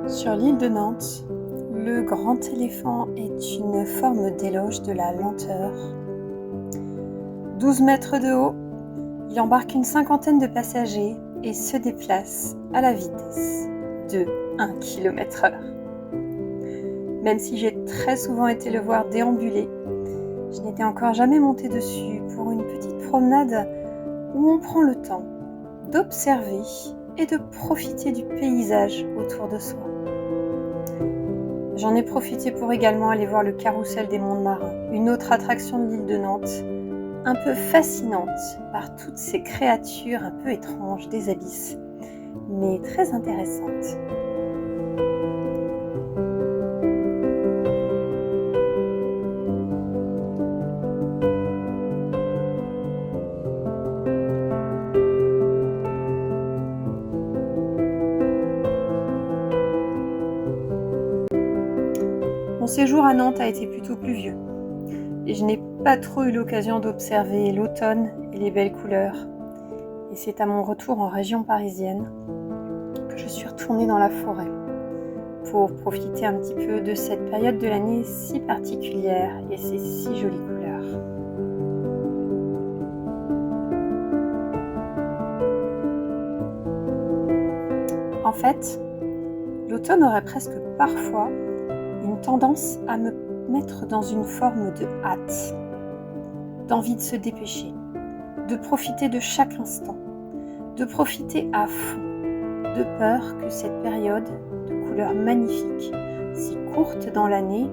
Sur l'île de Nantes, le grand éléphant est une forme d'éloge de la lenteur. 12 mètres de haut, il embarque une cinquantaine de passagers et se déplace à la vitesse de 1 km/h. Même si j'ai très souvent été le voir déambuler, je n'étais encore jamais montée dessus pour une petite promenade où on prend le temps d'observer et de profiter du paysage autour de soi. J'en ai profité pour également aller voir le carrousel des mondes marins, une autre attraction de l'île de Nantes, un peu fascinante par toutes ces créatures un peu étranges des abysses, mais très intéressantes. Mon séjour à Nantes a été plutôt pluvieux et je n'ai pas trop eu l'occasion d'observer l'automne et les belles couleurs. Et c'est à mon retour en région parisienne que je suis retournée dans la forêt pour profiter un petit peu de cette période de l'année si particulière et ces si jolies couleurs. En fait, l'automne aurait presque parfois une tendance à me mettre dans une forme de hâte, d'envie de se dépêcher, de profiter de chaque instant, de profiter à fond, de peur que cette période de couleurs magnifiques, si courte dans l'année,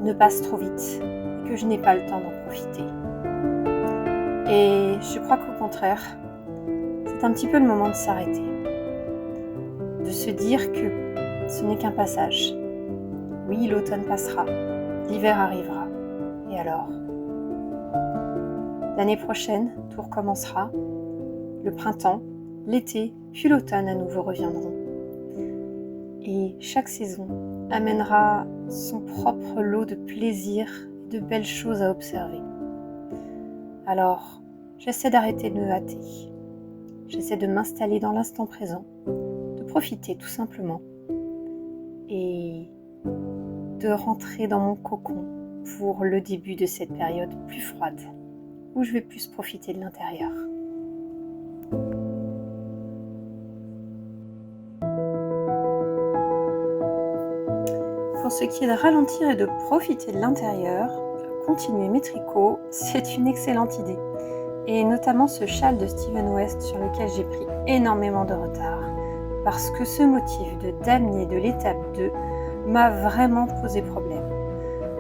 ne passe trop vite et que je n'ai pas le temps d'en profiter. Et je crois qu'au contraire, c'est un petit peu le moment de s'arrêter, de se dire que ce n'est qu'un passage. Oui, l'automne passera, l'hiver arrivera, et alors ? L'année prochaine, tout recommencera, le printemps, l'été, puis l'automne à nouveau reviendront. Et chaque saison amènera son propre lot de plaisir et de belles choses à observer. Alors, j'essaie d'arrêter de me hâter. J'essaie de m'installer dans l'instant présent, de profiter tout simplement et de rentrer dans mon cocon pour le début de cette période plus froide, où je vais plus profiter de l'intérieur. Pour ce qui est de ralentir et de profiter de l'intérieur, continuer mes tricots, c'est une excellente idée. Et notamment ce châle de Steven West sur lequel j'ai pris énormément de retard, parce que ce motif de damier de l'étape 2 m'a vraiment posé problème.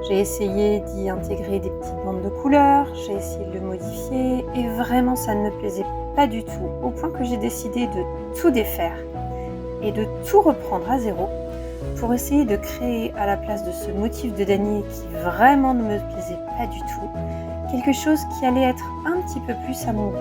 J'ai essayé d'y intégrer des petites bandes de couleurs, j'ai essayé de le modifier, et vraiment ça ne me plaisait pas du tout, au point que j'ai décidé de tout défaire et de tout reprendre à zéro pour essayer de créer à la place de ce motif de damier qui vraiment ne me plaisait pas du tout, quelque chose qui allait être un petit peu plus à mon goût.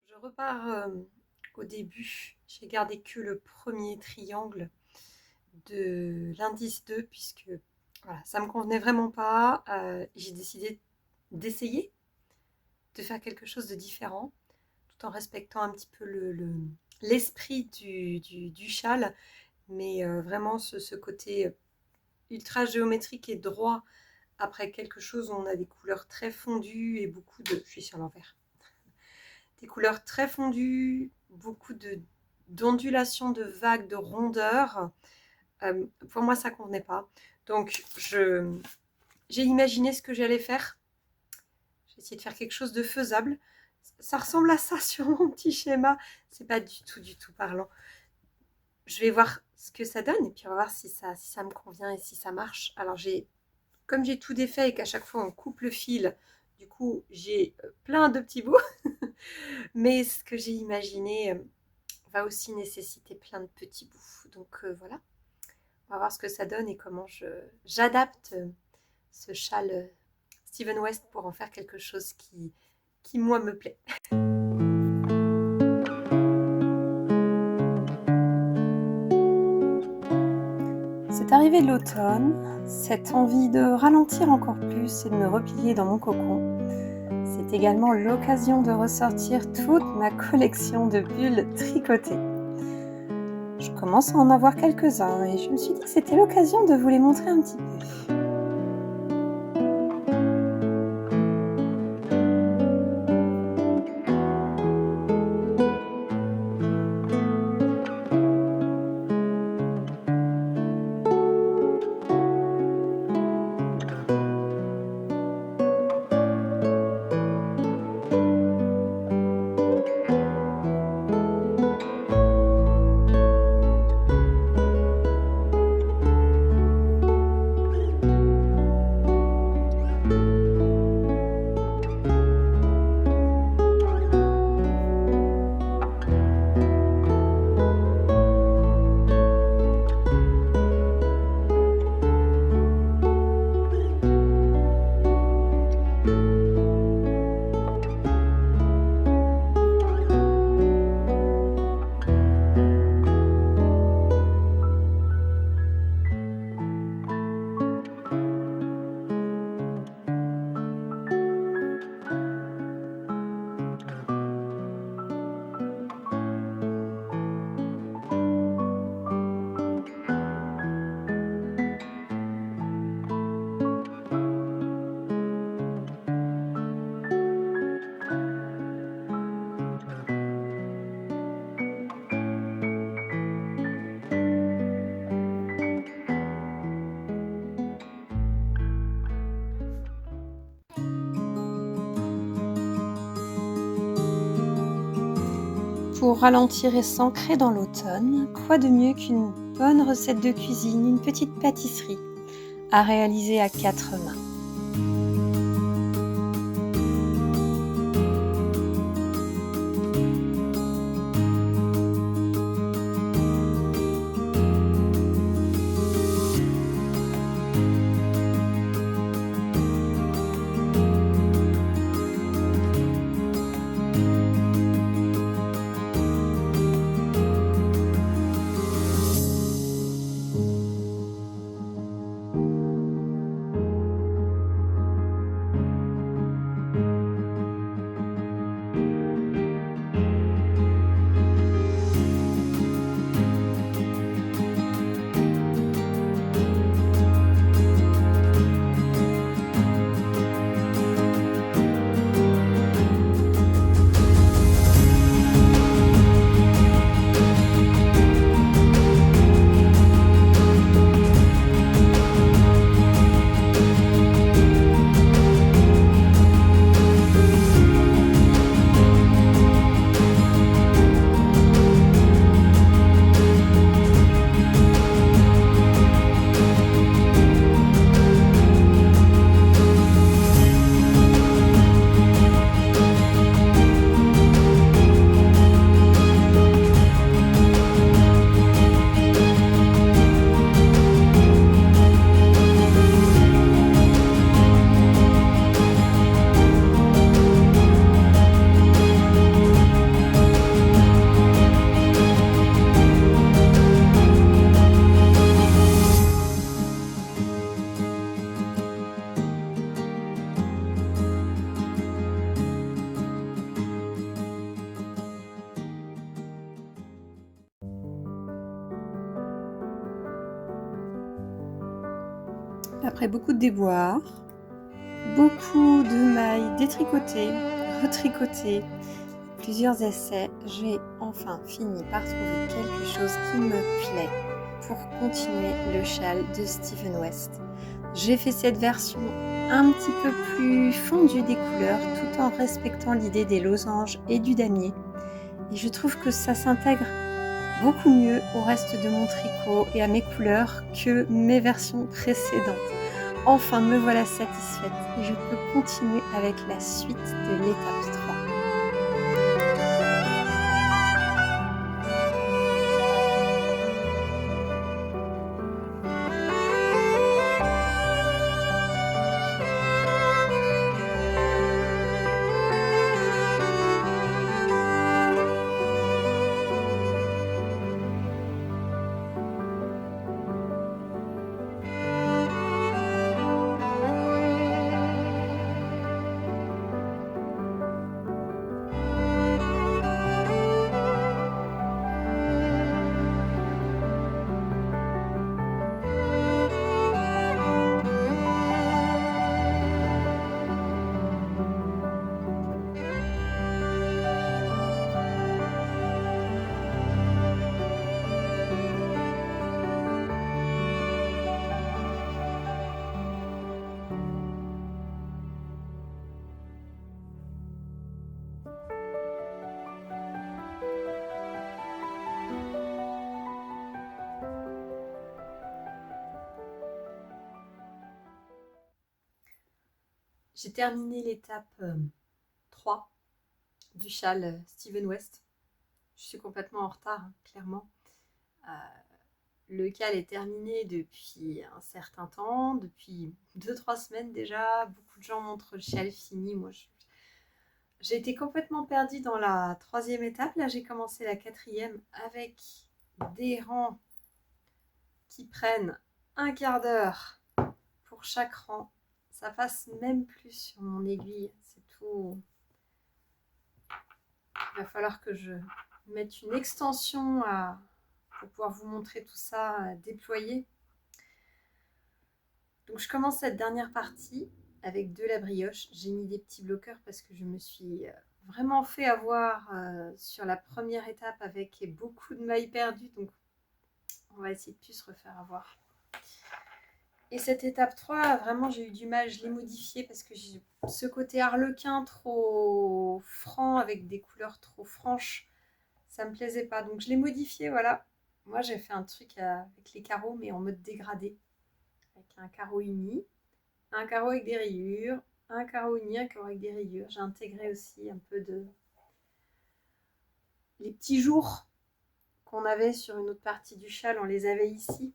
Je repars au début, j'ai gardé que le premier triangle de l'indice 2 puisque voilà, ça me convenait vraiment pas. J'ai décidé d'essayer de faire quelque chose de différent tout en respectant un petit peu l'esprit du châle, mais vraiment ce côté ultra géométrique et droit après quelque chose où on a des couleurs très fondues et beaucoup de... Je suis sur l'envers. Des couleurs très fondues, beaucoup d'ondulations, de vagues, de rondeurs. Pour moi, ça ne convenait pas. Donc, j'ai imaginé ce que j'allais faire. J'ai essayé de faire quelque chose de faisable. Ça ressemble à ça sur mon petit schéma. C'est pas du tout parlant. Je vais voir ce que ça donne et puis on va voir si ça me convient et si ça marche. Alors, comme j'ai tout défait et qu'à chaque fois on coupe le fil, du coup, j'ai plein de petits bouts. Mais ce que j'ai imaginé va aussi nécessiter plein de petits bouts. Donc voilà, on va voir ce que ça donne et comment j'adapte ce châle Steven West pour en faire quelque chose qui moi me plaît. C'est arrivé de l'automne, cette envie de ralentir encore plus et de me replier dans mon cocon. C'est également l'occasion de ressortir toute ma collection de bulles tricotées. Je commence à en avoir quelques-uns et je me suis dit que c'était l'occasion de vous les montrer un petit peu. Pour ralentir et s'ancrer dans l'automne, quoi de mieux qu'une bonne recette de cuisine, une petite pâtisserie à réaliser à 4 mains. Après beaucoup de déboires, beaucoup de mailles détricotées, retricotées, plusieurs essais, j'ai enfin fini par trouver quelque chose qui me plaît pour continuer le châle de Steven West. J'ai fait cette version un petit peu plus fondue des couleurs tout en respectant l'idée des losanges et du damier. Et je trouve que ça s'intègre beaucoup mieux au reste de mon tricot et à mes couleurs que mes versions précédentes. Enfin, me voilà satisfaite et je peux continuer avec la suite de l'étape 3. J'ai terminé l'étape 3 du châle Steven West. Je suis complètement en retard, hein, clairement. Le châle est terminé depuis un certain temps, depuis 2-3 semaines déjà. Beaucoup de gens montrent le châle fini. Moi, j'ai été complètement perdue dans la 3e étape. Là, j'ai commencé la 4e avec des rangs qui prennent un quart d'heure pour chaque rang. Ça passe même plus sur mon aiguille. C'est tout. Il va falloir que je mette une extension pour pouvoir vous montrer tout ça déployé. Donc je commence cette dernière partie avec de la brioche. J'ai mis des petits bloqueurs parce que je me suis vraiment fait avoir sur la première étape avec beaucoup de mailles perdues. Donc on va essayer de plus se refaire avoir. Et cette étape 3, vraiment j'ai eu du mal, je l'ai modifiée parce que j'ai ce côté harlequin trop franc avec des couleurs trop franches. Ça me plaisait pas. Donc je l'ai modifiée, voilà. Moi j'ai fait un truc avec les carreaux mais en mode dégradé. Avec un carreau uni, un carreau avec des rayures, un carreau uni, un carreau avec des rayures. J'ai intégré aussi un peu de les petits jours qu'on avait sur une autre partie du châle, on les avait ici.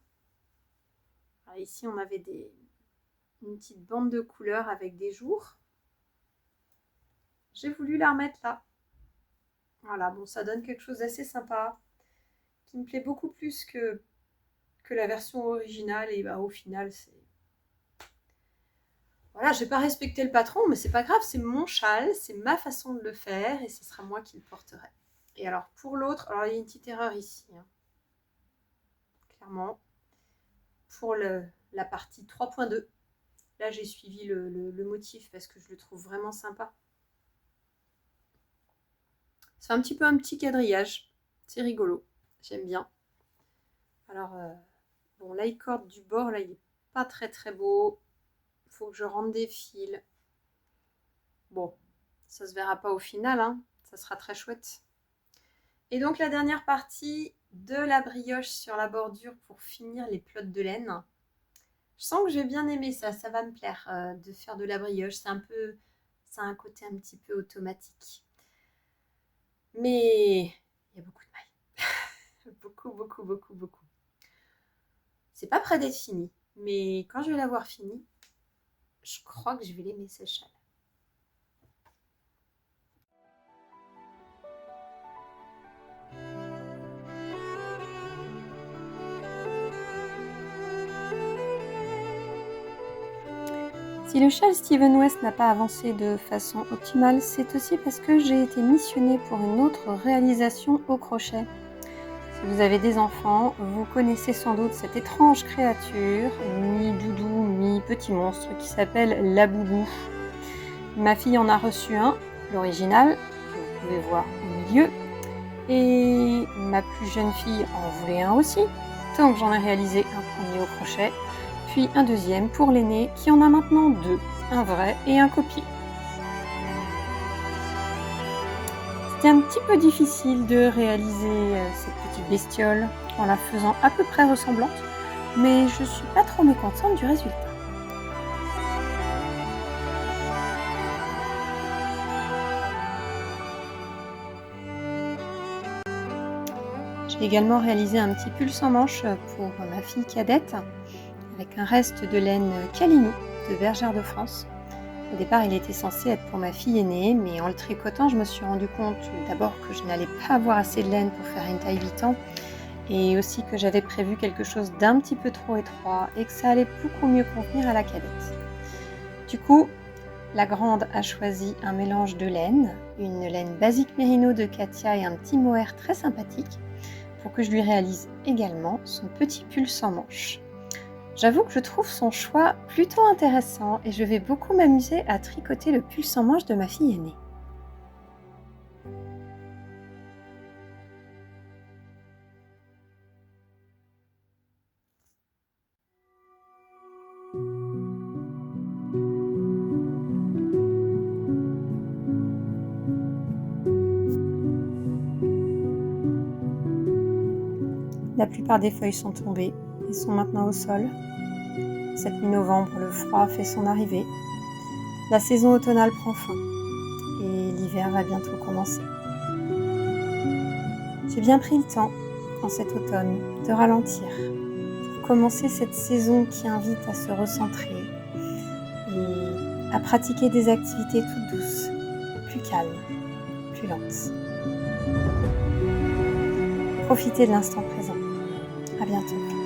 Alors ici on avait une petite bande de couleurs avec des jours. J'ai voulu la remettre là. Voilà, bon, ça donne quelque chose d'assez sympa, qui me plaît beaucoup plus que la version originale. Et bah, au final, c'est... Voilà, j'ai pas respecté le patron, mais c'est pas grave, c'est mon châle, c'est ma façon de le faire, et ce sera moi qui le porterai. Et alors, pour l'autre, alors il y a une petite erreur ici, hein. Clairement. Pour la partie 3.2, là, j'ai suivi le motif parce que je le trouve vraiment sympa. C'est un petit peu un petit quadrillage. C'est rigolo. J'aime bien. Alors, bon, l'i-cord du bord, là, il n'est pas très très beau. Il faut que je rentre des fils. Bon, ça se verra pas au final, hein. Ça sera très chouette. Et donc, la dernière partie de la brioche sur la bordure pour finir les pelotes de laine. Je sens que j'ai bien aimé ça. Ça va me plaire de faire de la brioche. C'est un peu... Ça a un côté un petit peu automatique. Mais il y a beaucoup de mailles. Beaucoup, beaucoup, beaucoup, beaucoup. C'est pas près d'être fini. Mais quand je vais l'avoir fini, je crois que je vais l'aimer ce châle. Si le châle Steven West n'a pas avancé de façon optimale, c'est aussi parce que j'ai été missionnée pour une autre réalisation au crochet. Si vous avez des enfants, vous connaissez sans doute cette étrange créature, mi-doudou, mi-petit monstre, qui s'appelle la boubou. Ma fille en a reçu un, l'original, que vous pouvez voir au milieu, et ma plus jeune fille en voulait un aussi, donc j'en ai réalisé un premier au crochet, puis un deuxième pour l'aîné qui en a maintenant 2, un vrai et un copié. C'était un petit peu difficile de réaliser cette petite bestiole en la faisant à peu près ressemblante, mais je suis pas trop mécontente du résultat. J'ai également réalisé un petit pull sans manches pour ma fille cadette, avec un reste de laine Calinou de Bergère de France. Au départ, il était censé être pour ma fille aînée, mais en le tricotant, je me suis rendu compte d'abord que je n'allais pas avoir assez de laine pour faire une taille 8 ans, et aussi que j'avais prévu quelque chose d'un petit peu trop étroit et que ça allait beaucoup mieux convenir à la cadette. Du coup, la grande a choisi un mélange de laine, une laine basique mérino de Katia et un petit mohair très sympathique, pour que je lui réalise également son petit pull sans manches. J'avoue que je trouve son choix plutôt intéressant et je vais beaucoup m'amuser à tricoter le pull sans manches de ma fille aînée. La plupart des feuilles sont tombées et sont maintenant au sol. Cette mi-novembre, le froid fait son arrivée. La saison automnale prend fin et l'hiver va bientôt commencer. J'ai bien pris le temps, en cet automne, de ralentir pour commencer cette saison qui invite à se recentrer et à pratiquer des activités toutes douces, plus calmes, plus lentes. Profitez de l'instant présent. À bientôt.